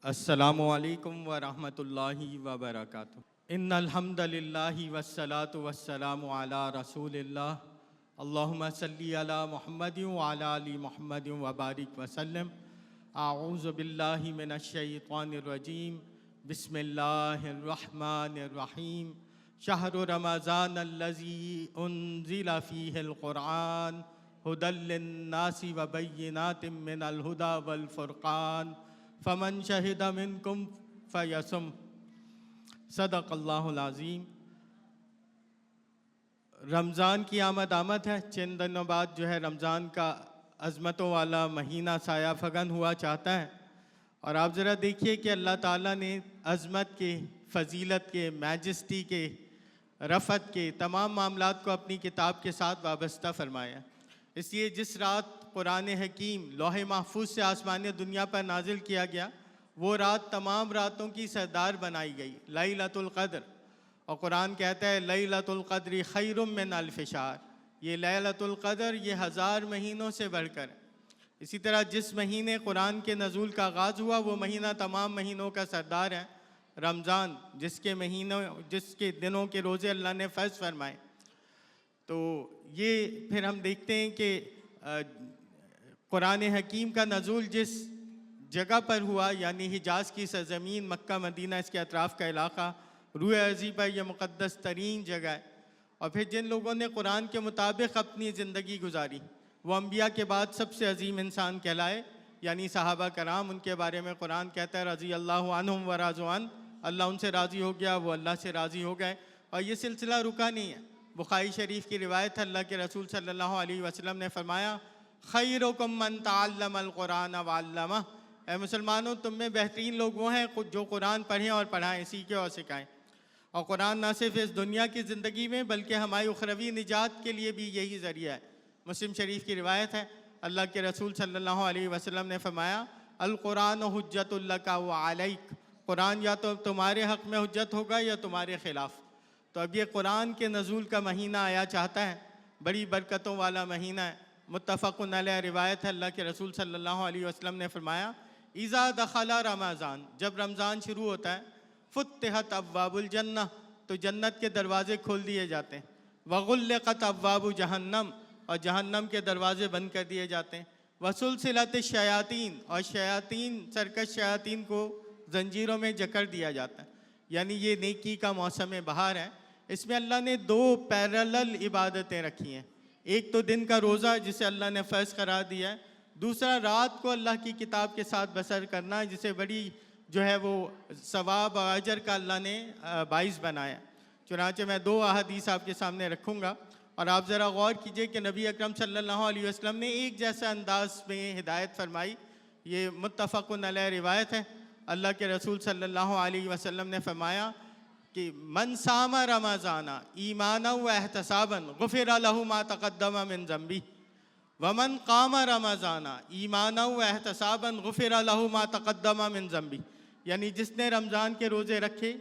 अस्सलामु अलैकुम व रहमतुल्लाहि व बरकातुहू। इन्नल हम्दलिल्लाहि वस्सलातु वस्सलामु अला रसूलिल्लाह। अल्लाहुम्मा सल्ली अला मुहम्मदिन व अला आलि मुहम्मदिन व बारिक वसल्लम। अऊज़ु बिल्लाहि मिनश शैतानिर रजीम। बिस्मिल्लाहिर रहमानिर रहीम। शहरु रमज़ानल्लज़ी उन्ज़िला फ़ीहिल क़ुरआन हुदल लिन्नासि व बय्यिनातिम मिनल हुदा वल फ़ुरक़ान फ़मन शहिदा मिनकुम फ़यसुम। सदक़ल्लाहुल अज़ीम। रमज़ान की आमद है। चंद दिनों बाद जो है रमज़ान का अज़मतों वाला महीना साया फगन हुआ चाहता है। और आप ज़रा देखिए कि अल्लाह ताला ने अज़मत के, फ़जीलत के, मैजेस्टी के, रफ़त के तमाम मामलात को अपनी किताब के साथ वाबस्ता फ़रमाया। इसलिए जिस रात कुरान हकीम लौह महफूज से आसमानी दुनिया पर नाजिल किया गया, वो रात तमाम रातों की सरदार बनाई गई, लैलतुल क़द्र। और कुरान कहता है लैलतुल क़द्रि खैरुम मिन अल्फ़ि शहर। ये लैलतुल क़द्र ये 1000 महीनों से बढ़कर। इसी तरह जिस महीने कुरान के नज़ूल का आगाज़ हुआ वो महीना तमाम महीनों का सरदार है, रमज़ान, जिसके दिनों के रोज़े अल्लाह ने फ़र्ज़ फरमाए। तो ये फिर हम देखते हैं कि कुरान हकीम का नज़ूल जिस जगह पर हुआ, यानी हिजाज़ की सरज़मीन, मक्का मदीना, इसके अतराफ़ का इलाक़ा, रूह अर्ज़ी पर यह मुक़द्दस तरीन जगह है। और फिर जिन लोगों ने कुरान के मुताबिक अपनी ज़िंदगी गुजारी वो अम्बिया के बाद सबसे अजीम इंसान कहलाए, यानी सहाबा कराम। उनके बारे में कुरान कहता है रज़ी अल्लाहु अन्हुम व रज़ू अन। अल्लाह उनसे राज़ी हो गया, वो अल्लाह से राज़ी हो गए। और ये सिलसिला रुका नहीं है। बुखारी शरीफ की रिवायत है, अल्लाह के रसूल सल्लल्लाहु अलैहि वसल्लम ने फरमाया खैरुकुम मन तअल्लमल कुरान व अल्लमह। ऐ मुसलमानों, तुम में बेहतरीन लोग वो हैं जो कुरान पढ़ें और पढ़ाएँ, सीखें और सिखाएँ। और कुरान ना सिर्फ इस दुनिया की ज़िंदगी में बल्कि हमारी उखरवी निजात के लिए भी यही ज़रिया है। मुस्लिम शरीफ की रिवायत है, अल्लाह के रसूल सल्लल्लाहु अलैहि वसल्लम ने फरमाया अल कुरान हुज्जतुल लका व अलैक। कुरान या तो तुम्हारे हक़ में हुज्जत होगा या तुम्हारे ख़िलाफ़। तो अब ये कुरान के नज़ूल का महीना आया चाहता है, बड़ी बरकतों वाला महीना है। मुत्तफ़क़ुन अलैह रिवायत है, अल्लाह के रसूल सल्लल्लाहु अलैहि वसल्लम ने फरमाया इज़ा दख़ला रमज़ान, जब रमज़ान शुरू होता है, फ़ुत्तिहत अब्वाबुल जन्नह, तो जन्नत के दरवाज़े खोल दिए जाते हैं। वग़ुल्लिक़त अब्वाबु जहन्नम, और जहन्नम के दरवाज़े बंद कर दिए जाते हैं। वसुलसिलत शयातीन, और शयातीन, सरकश शयातीन को जंजीरों में जकड़ दिया जाता है। यानी ये नेकी का मौसम बहार है। इसमें अल्लाह ने 2 पैरेलल इबादतें रखी हैं। एक तो दिन का रोज़ा जिसे अल्लाह ने फ़र्ज़ करार दिया है, दूसरा रात को अल्लाह की किताब के साथ बसर करना है, जिसे बड़ी जो है वो सवाब और अजर का अल्लाह ने बाइस बनाया। चुनांचे मैं 2 अहादीस आपके सामने रखूँगा और आप ज़रा गौर कीजिए कि नबी अकरम सल्लल्लाहु अलैहि वसल्लम ने एक जैसा अंदाज में हिदायत फरमाई। ये मुत्तफ़क़ुन अलैह रिवायत है, अल्लाह के रसूल सल्लल्लाहु अलैहि वसल्लम ने फरमाया कि मन सामा रमज़ाना ईमाना व एहतसाबन गुफ़िर लहु मा तक़द्दम मिन ज़ंबी वमन क़ाम रमज़ाना ईमाना व एहतसाबन गुफ़िर लहु मा तक़द्दम मिन ज़ंबी। यानी जिसने रमज़ान के रोज़े रखे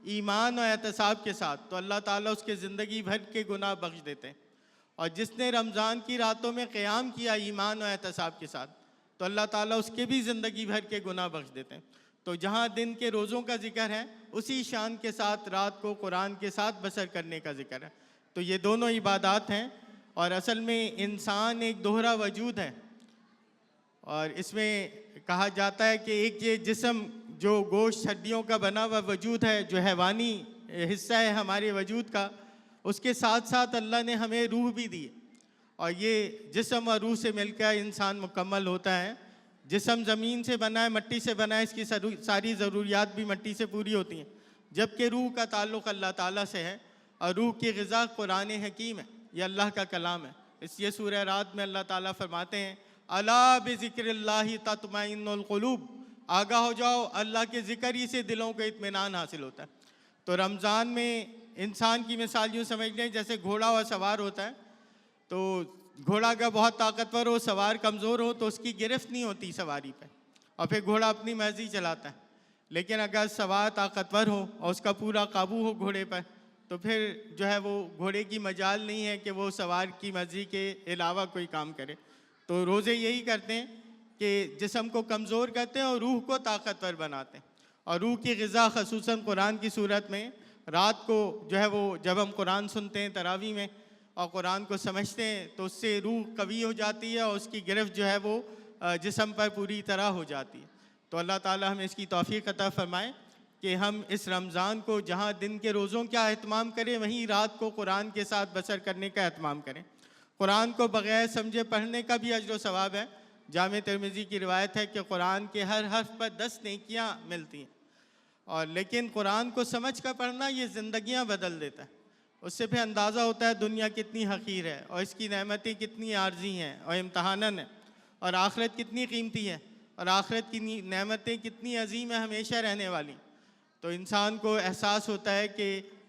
ईमान और एहतसाब के साथ, तो अल्लाह ताला उसके ज़िंदगी भर के गुनाह बख्श देते हैं। और जिसने रमज़ान की रातों में क़याम किया ईमान और एहतसाब के साथ, तो अल्लाह ताला उसके भी ज़िंदगी भर के गुनाह बख्श देते हैं। तो जहाँ दिन के रोज़ों का ज़िक्र है, उसी शान के साथ रात को कुरान के साथ बसर करने का ज़िक्र है। तो ये दोनों इबादत हैं और असल में इंसान एक दोहरा वजूद है। और इसमें कहा जाता है कि एक ये जिस्म जो गोश्त हड्डियों का बना हुआ वजूद है, जो हैवानी हिस्सा है हमारे वजूद का, उसके साथ साथ अल्लाह ने हमें रूह भी दी। और ये जिस्म और रूह से मिलकर इंसान मुकम्मल होता है। जिस्म ज़मीन से बना है, मट्टी से बना है, इसकी सारी ज़रूरियात भी मट्टी से पूरी होती हैं, जबकि रूह का ताल्लुक़ अल्लाह ताला से है। और रूह की ग़िज़ा कुरान हकीम है, यह अल्लाह का कलाम है। इसलिए सूरह रात में अल्लाह ताला फरमाते हैं अला बिज़िक्रिल्लाहि तत्मइन्नुल क़ुलूब, आगाह हो जाओ, अल्लाह के ज़िक्र ही से दिलों को इत्मीनान हासिल होता है। तो रमज़ान में इंसान की मिसाल यूँ समझ लें जैसे घोड़ा और सवार होता है। तो घोड़ा अगर बहुत ताकतवर हो, सवार कमज़ोर हो, तो उसकी गिरफ्त नहीं होती सवारी पे, और फिर घोड़ा अपनी मर्ज़ी चलाता है। लेकिन अगर सवार ताकतवर हो और उसका पूरा काबू हो घोड़े पर, तो फिर जो है वो घोड़े की मजाल नहीं है कि वो सवार की मर्ज़ी के अलावा कोई काम करे। तो रोज़े यही करते हैं कि जिस्म को कमज़ोर करते हैं और रूह को ताकतवर बनाते हैं। और रूह की ग़िज़ा ख़ुसूसन कुरान की सूरत में रात को जो है वो जब हम कुरान सुनते हैं तरावी में और कुरान को समझते हैं तो उससे रूह कवी हो जाती है और उसकी गिरफ्त जो है वो जिस्म पर पूरी तरह हो जाती है। तो अल्लाह ताला हमें इसकी तौफ़ीक़ अता फ़रमाए कि हम इस रमज़ान को जहाँ दिन के रोज़ों का एहतमाम करें वहीं रात को कुरान के साथ बसर करने का एहतमाम करें। कुरान को बग़ैर समझे पढ़ने का भी अजर व सवाब है। जामे तिरमिज़ी की रिवायत है कि कुरान के हर हर्फ पर 10 नेकियां मिलती हैं। और लेकिन कुरान को समझ कर पढ़ना ये ज़िंदगियां बदल देता है। उससे फिर अंदाज़ा होता है दुनिया कितनी हक़ीर है और इसकी नेमतें कितनी आर्जी हैं और इम्तहानन है, और आखिरत कितनी कीमती है और आखिरत की नेमतें कितनी अजीम है, हमेशा रहने वाली। तो इंसान को एहसास होता है कि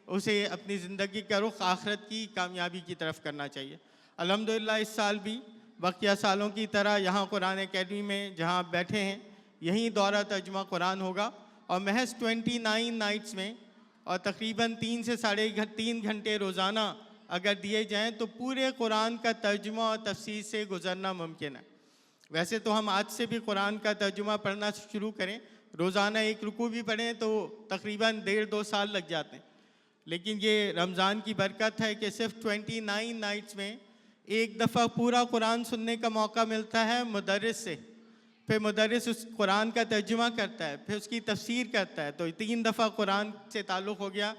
उसे अपनी ज़िंदगी का रुख आखिरत की कामयाबी की तरफ करना चाहिए। अल्हम्दुलिल्लाह इस साल भी बकिया सालों की तरह यहाँ कुरान एकेडमी में जहाँ आप बैठे हैं यहीं दौरा तर्जुमा कुरान होगा और महज 29 नाइट्स में और तकरीबन 3 से 3.5 घंटे रोज़ाना अगर दिए जाएं तो पूरे कुरान का तर्जुमा और तफसीर से गुज़रना मुमकिन है। वैसे तो हम आज से भी कुरान का तर्जुमा पढ़ना शुरू करें, रोज़ाना एक रुकू भी पढ़ें तो तकरीबन 1.5-2 साल लग जाते हैं, लेकिन ये रमज़ान की बरकत है कि सिर्फ 29 नाइट्स में एक दफ़ा पूरा कुरान सुनने का मौका मिलता है मुदर्रिस से। फिर मुदर्रिस उस कुरान का तर्जुमा करता है, फिर उसकी तफसीर करता है, तो 3 दफ़ा कुरान से ताल्लुक़ हो गया।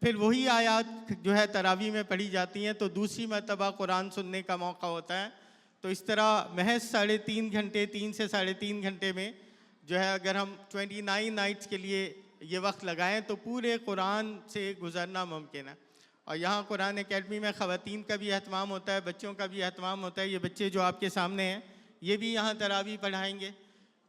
फिर वही आयात जो है तरावी में पढ़ी जाती हैं तो दूसरी मरतबा कुरान सुनने का मौका होता है। तो इस तरह महज 3.5 घंटे 3 से 3.5 घंटे में जो है अगर हम 29 नाइट्स के लिए ये वक्त लगाएं तो पूरे कुरान से गुज़रना मुमकिन है। और यहाँ कुरान एकेडमी में ख़वातीन का भी एहतमाम होता है, बच्चों का भी एहतमाम होता है। ये बच्चे जो आपके सामने हैं ये भी यहाँ तरावी पढ़ाएंगे।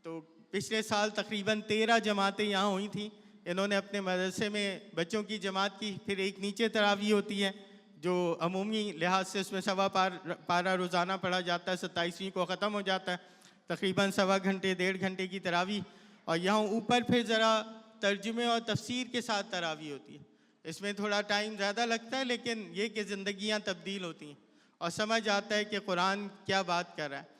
तो पिछले साल तकरीबन 13 जमातें यहाँ हुई थी। इन्होंने अपने मदरसे में बच्चों की जमात की, फिर एक नीचे तरावी होती है जो अमूमी लिहाज से उसमें सवा पारा रोज़ाना पढ़ा जाता है, 27वीं को ख़त्म हो जाता है, तकरीबन सवा घंटे 1.5 घंटे की तरावी। और यहाँ ऊपर फिर ज़रा तर्जुमे और तफसीर के साथ तरावी होती है। इसमें थोड़ा टाइम ज़्यादा लगता है लेकिन ये कि ज़िंदगियाँ तब्दील होती हैं और समझ आता है कि कुरान क्या बात कर रहा है।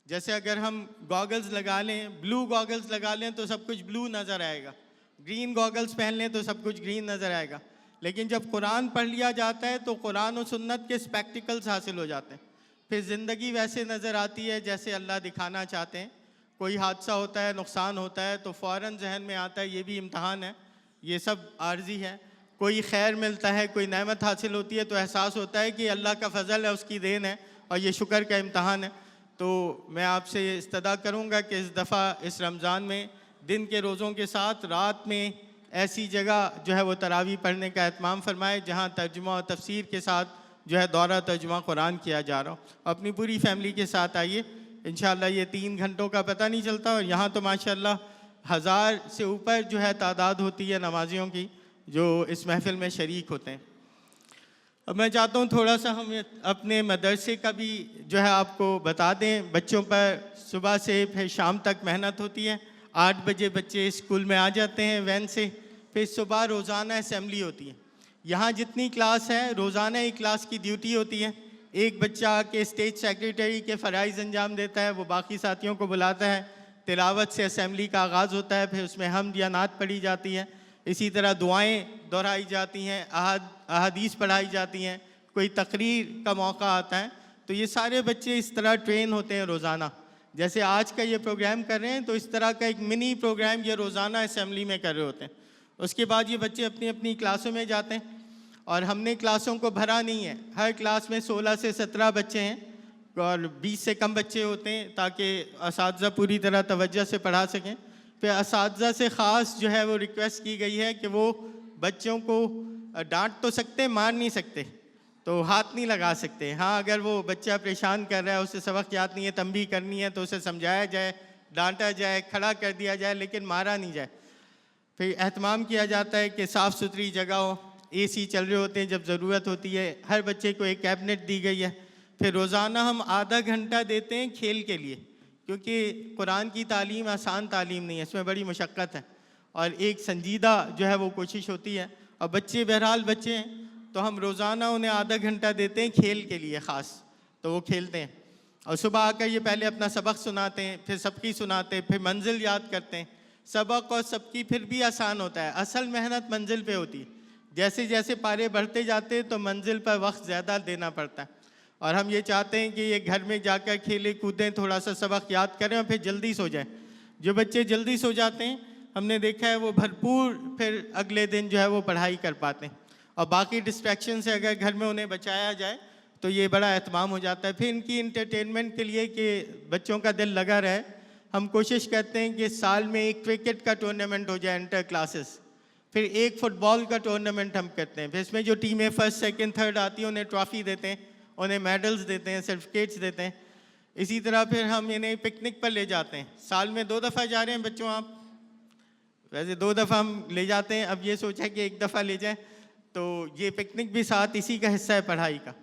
जैसे अगर हम गॉगल्स लगा लें, ब्लू गॉगल्स लगा लें तो सब कुछ ब्लू नज़र आएगा, ग्रीन गॉगल्स पहन लें तो सब कुछ ग्रीन नज़र आएगा, लेकिन जब कुरान पढ़ लिया जाता है तो कुरान और सुन्नत के स्पेक्टिकल्स हासिल हो जाते हैं। फिर ज़िंदगी वैसे नज़र आती है जैसे अल्लाह दिखाना चाहते हैं। कोई हादसा होता है, नुकसान होता है तो फ़ौरन जहन में आता है ये भी इम्तहान है, ये सब आर्जी है। कोई खैर मिलता है, कोई नेमत हासिल होती है तो एहसास होता है कि अल्लाह का फ़ज़ल है, उसकी देन है और ये शुक्र का इम्तहान है। तो मैं आपसे इस्तदा करूँगा कि इस दफ़ा इस रमज़ान में दिन के रोज़ों के साथ रात में ऐसी जगह जो है वो तरावी पढ़ने का एहतमाम फरमाए जहाँ तर्जुमा और तफसीर के साथ जो है दौरा तर्जुमा कुरान किया जा रहा हो। अपनी पूरी फैमिली के साथ आइए, इंशाअल्लाह ये 3 घंटों का पता नहीं चलता। और यहाँ तो माशाअल्लाह 1000 से ऊपर जो है तादाद होती है नमाजियों की जो इस महफ़िल में शरीक होते हैं। अब मैं चाहता हूँ थोड़ा सा हम अपने मदरसे का भी जो है आपको बता दें। बच्चों पर सुबह से फिर शाम तक मेहनत होती है। 8 बजे बच्चे स्कूल में आ जाते हैं वैन से, फिर सुबह रोज़ाना असेंबली होती है। यहाँ जितनी क्लास है रोज़ाना एक क्लास की ड्यूटी होती है। एक बच्चा के स्टेज सेक्रेटरी के फ़राइज़ अंजाम देता है, वो बाकी साथियों को बुलाता है, तिलावत से असेंबली का आगाज़ होता है, फिर उसमें हम्द या नात पढ़ी जाती है, इसी तरह दुआएं दोहराई जाती हैं, अहादीस पढ़ाई जाती हैं, कोई तकरीर का मौका आता है। तो ये सारे बच्चे इस तरह ट्रेन होते हैं रोज़ाना। जैसे आज का ये प्रोग्राम कर रहे हैं तो इस तरह का एक मिनी प्रोग्राम ये रोज़ाना असेंबली में कर रहे होते हैं। उसके बाद ये बच्चे अपनी अपनी क्लासों में जाते हैं और हमने क्लासों को भरा नहीं है। हर क्लास में 16 से 17 बच्चे हैं और 20 से कम बच्चे होते हैं ताकि असातिज़ा पूरी तरह तवज्जो से पढ़ा सकें। फिर असातिज़ा से ख़ास जो है वो रिक्वेस्ट की गई है कि वो बच्चों को डांट तो सकते, मार नहीं सकते, तो हाथ नहीं लगा सकते। हाँ, अगर वो बच्चा परेशान कर रहा है, उसे सबक याद नहीं है, तंबीह करनी है तो उसे समझाया जाए, डांटा जाए, खड़ा कर दिया जाए, लेकिन मारा नहीं जाए। फिर एहतमाम किया जाता है कि साफ़ सुथरी जगह हो, AC चल रहे होते हैं जब ज़रूरत होती है। हर बच्चे को एक कैबिनेट दी गई है। फिर रोज़ाना हम आधा घंटा देते हैं खेल के लिए, क्योंकि कुरान की तालीम आसान तालीम नहीं है, इसमें बड़ी मशक्क़त है और एक संजीदा जो है वो कोशिश होती है। और बच्चे बहरहाल बच्चे हैं तो हम रोज़ाना उन्हें आधा घंटा देते हैं खेल के लिए ख़ास, तो वो खेलते हैं। और सुबह आकर ये पहले अपना सबक सुनाते हैं, फिर सबकी सुनाते हैं, फिर मंजिल याद करते हैं। सबक और सबकी फिर भी आसान होता है, असल मेहनत मंजिल पे होती है। जैसे जैसे पारे बढ़ते जाते हैं तो मंजिल पर वक्त ज़्यादा देना पड़ता है। और हम ये चाहते हैं कि ये घर में जाकर खेलें कूदें, थोड़ा सा सबक याद करें और फिर जल्दी सो जाएं। जो बच्चे जल्दी सो जाते हैं हमने देखा है वो भरपूर फिर अगले दिन जो है वो पढ़ाई कर पाते हैं। और बाकी डिस्ट्रैक्शन से अगर घर में उन्हें बचाया जाए तो ये बड़ा एहतमाम हो जाता है। फिर इनकी इंटरटेनमेंट के लिए कि बच्चों का दिल लगा रहे, हम कोशिश करते हैं कि साल में एक क्रिकेट का टूर्नामेंट हो जाए इंटर क्लासेस, फिर एक फ़ुटबॉल का टूर्नामेंट हम करते हैं। फिर इसमें जो टीमें फर्स्ट सेकंड थर्ड आती हैं उन्हें ट्रॉफ़ी देते हैं, उन्हें मेडल्स देते हैं, सर्टिफिकेट्स देते हैं। इसी तरह फिर हम इन्हें पिकनिक पर ले जाते हैं। साल में 2 दफ़ा जा रहे हैं बच्चों आप, वैसे 2 दफ़ा हम ले जाते हैं, अब ये सोचा कि 1 दफ़ा ले जाएं, तो ये पिकनिक भी साथ इसी का हिस्सा है पढ़ाई का।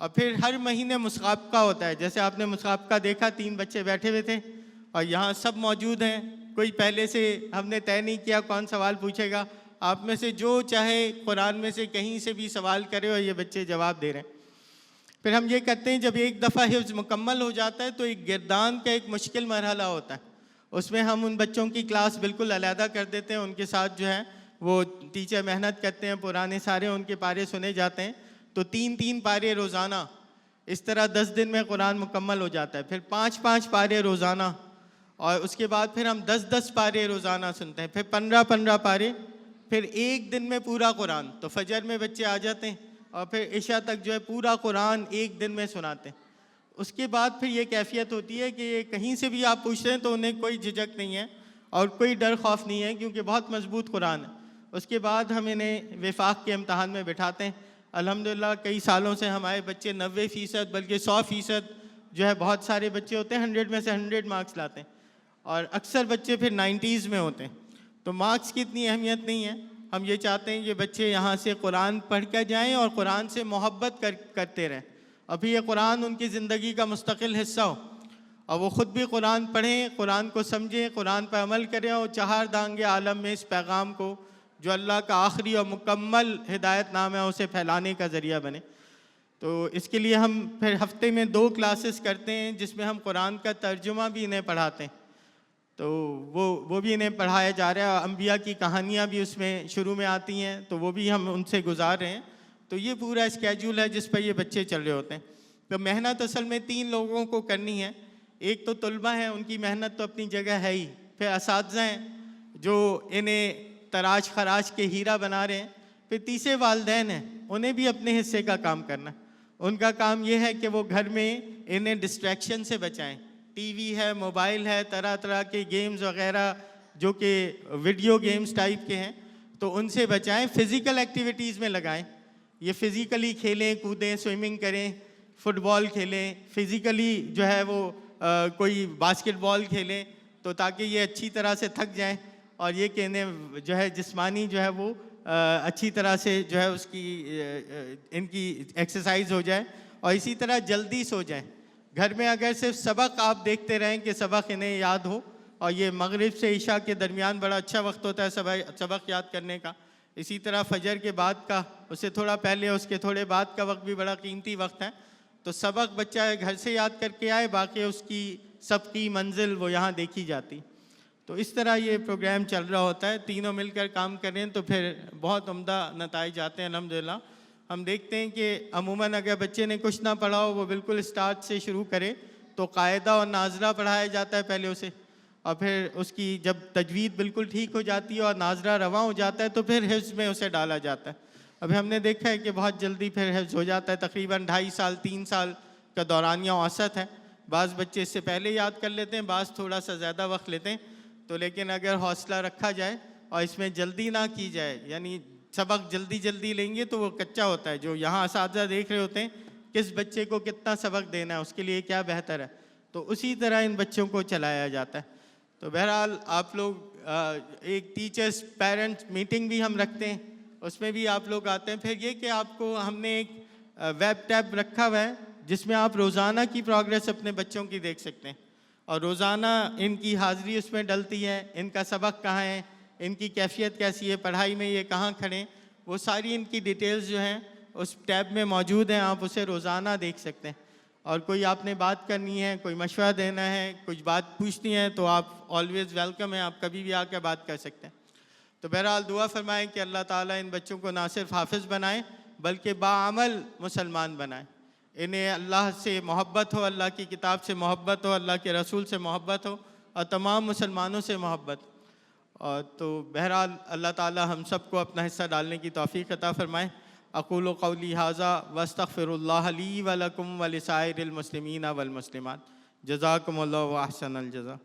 और फिर हर महीने मुसाबका होता है, जैसे आपने मुसाबका देखा 3 बच्चे बैठे हुए थे और यहाँ सब मौजूद हैं। कोई पहले से हमने तय नहीं किया कौन सवाल पूछेगा, आप में से जो चाहे कुरान में से कहीं से भी सवाल करे और ये बच्चे जवाब दे रहे हैं। फिर हम ये कहते हैं जब एक दफ़ा हिफ्ज़ मुकम्मल हो जाता है तो एक गिरदान का एक मुश्किल मरहला होता है, उसमें हम उन बच्चों की क्लास बिल्कुल अलहदा कर देते हैं। उनके साथ जो है वो टीचर मेहनत करते हैं, पुराने सारे उनके पारे सुने जाते हैं। तो 3-3 पारे रोज़ाना, इस तरह 10 दिन में कुरान मुकम्मल हो जाता है। फिर 5-5 पारे रोज़ाना, और उसके बाद फिर हम 10-10 पारे रोज़ाना सुनते हैं, फिर 15-15 पारे, फिर एक दिन में पूरा कुरान। तो फजर में बच्चे आ जाते हैं और फिर इशा तक जो है पूरा कुरान एक दिन में सुनाते हैं। उसके बाद फिर ये कैफियत होती है कि ये कहीं से भी आप पूछते हैं तो उन्हें कोई झिझक नहीं है और कोई डर खौफ नहीं है, क्योंकि बहुत मजबूत कुरान है। उसके बाद हम इन्हें विफाक के इम्तहान में बिठाते हैं। अल्हम्दुलिल्लाह कई सालों से हमारे बच्चे 90% बल्कि 100% जो है, बहुत सारे बच्चे होते हैं 100 में से 100 मार्क्स लाते हैं और अक्सर बच्चे फिर 90s में होते हैं। तो मार्क्स की इतनी अहमियत नहीं है, हम ये चाहते हैं कि बच्चे यहाँ से कुरान पढ़ कर जाएँ और कुरान से मोहब्बत करते रहें। अभी ये कुरान उनकी ज़िंदगी का मुस्तकिल हिस्सा हो और वो ख़ुद भी कुरान पढ़ें, कुरान को समझें, कुरान पर अमल करें और चहार दांगे आलम में इस पैगाम को जो अल्लाह का आखिरी और मुकम्मल हिदायत नाम है उसे फैलाने का ज़रिया बने। तो इसके लिए हम फिर हफ्ते में 2 क्लासेस करते हैं जिसमें हम कुरान का तर्जुमा भी इन्हें पढ़ाते हैं। तो वो भी इन्हें पढ़ाया जा रहा है। अम्बिया की कहानियाँ भी उसमें शुरू में आती हैं, तो वो भी हम उनसे गुजार रहे हैं। तो ये पूरा स्केड्यूल है जिस पर ये बच्चे चल रहे होते हैं। तो मेहनत असल में 3 लोगों को करनी है। एक तो तलबा हैं, उनकी मेहनत तो अपनी जगह है ही। फिर असातिज़ा हैं जो इन्हें तराश खराश के हीरा बना रहे हैं। फिर तीसरे वालिदैन हैं, उन्हें भी अपने हिस्से का काम करना है। उनका काम ये है कि वो घर में इन्हें डिस्ट्रैक्शन से बचाएं। टीवी है, मोबाइल है, तरह तरह के गेम्स वगैरह जो कि वीडियो गेम्स टाइप के हैं, तो उनसे बचाएं। फ़िज़िकल एक्टिविटीज़ में लगाएं, ये फ़िज़िकली खेलें कूदें, स्विमिंग करें, फ़ुटबॉल खेलें, फ़िज़िकली जो है वो कोई बास्केटबॉल खेलें, तो ताकि ये अच्छी तरह से थक जाएं और ये कि इन्हें जो है जिस्मानी जो है वो अच्छी तरह से जो है उसकी इनकी एक्सरसाइज हो जाए। और इसी तरह जल्दी सो जाएं। घर में अगर सिर्फ सबक आप देखते रहें कि सबक इन्हें याद हो, और ये मगरिब से इशा के दरमियान बड़ा अच्छा वक्त होता है सबक याद करने का। इसी तरह फजर के बाद का, उससे थोड़ा पहले उसके थोड़े बाद का वक्त भी बड़ा कीमती वक्त है। तो सबक बच्चा घर से याद करके आए, बाकी उसकी सबकी मंजिल वो यहाँ देखी जाती। तो इस तरह ये प्रोग्राम चल रहा होता है। तीनों मिलकर काम करें तो फिर बहुत उम्दा नताइज आते हैं अल्हम्दुलिल्लाह। हम देखते हैं कि अमूमन अगर बच्चे ने कुछ ना पढ़ा हो, वो बिल्कुल स्टार्ट से शुरू करे तो कायदा और नाजरा पढ़ाया जाता है पहले उसे, और फिर उसकी जब तजवीद बिल्कुल ठीक हो जाती है और नाजरा रवा हो जाता है तो फिर हिफ्ज़ में उसे डाला जाता है। अभी हमने देखा है कि बहुत जल्दी फिर हिफ्ज़ हो जाता है, तकरीबन 2.5 साल 3 साल का दौरानिया औसत है। बाज़ बच्चे इससे पहले याद कर लेते हैं, बाज़ थोड़ा सा ज़्यादा वक्त लेते हैं। तो लेकिन अगर हौसला रखा जाए और इसमें जल्दी ना की जाए, यानी सबक जल्दी जल्दी लेंगे तो वो कच्चा होता है। जो यहाँ असातिज़ा देख रहे होते हैं किस बच्चे को कितना सबक देना है, उसके लिए क्या बेहतर है, तो उसी तरह इन बच्चों को चलाया जाता है। तो बहरहाल आप लोग एक टीचर्स पेरेंट्स मीटिंग भी हम रखते हैं, उसमें भी आप लोग आते हैं। फिर ये कि आपको हमने एक वेब टैब रखा हुआ है जिसमें आप रोज़ाना की प्रोग्रेस अपने बच्चों की देख सकते हैं और रोज़ाना इनकी हाज़िरी उसमें डलती है, इनका सबक कहाँ है, इनकी कैफियत कैसी है, पढ़ाई में ये कहाँ खड़े, वो सारी इनकी डिटेल्स जो हैं उस टैब में मौजूद हैं, आप उसे रोज़ाना देख सकते हैं। और कोई आपने बात करनी है, कोई मशवरा देना है, कुछ बात पूछनी है, तो आप ऑलवेज़ वेलकम हैं, आप कभी भी आकर बात कर सकते हैं। तो बहरहाल दुआ फरमाएं कि अल्लाह ताला इन बच्चों को ना सिर्फ हाफिज़ बनाए बल्कि बाअमल मुसलमान बनाए। इन्हें अल्लाह से मोहब्बत हो, अल्लाह की किताब से मोहब्बत हो, अल्लाह के रसूल से मोहब्बत हो और तमाम मुसलमानों से मोहब्बत। और तो बहरहाल अल्लाह ताला हम सबको अपना हिस्सा डालने की तौफीक अता फ़रमाए। अक़ूलु क़ौली हाज़ा वस्तग़फ़िरुल्लाह ली व लकुम व लिसाइरिल मुस्लिमीन वल मुस्लिमात। जज़ाकुमुल्लाहु व अहसनल जज़ा।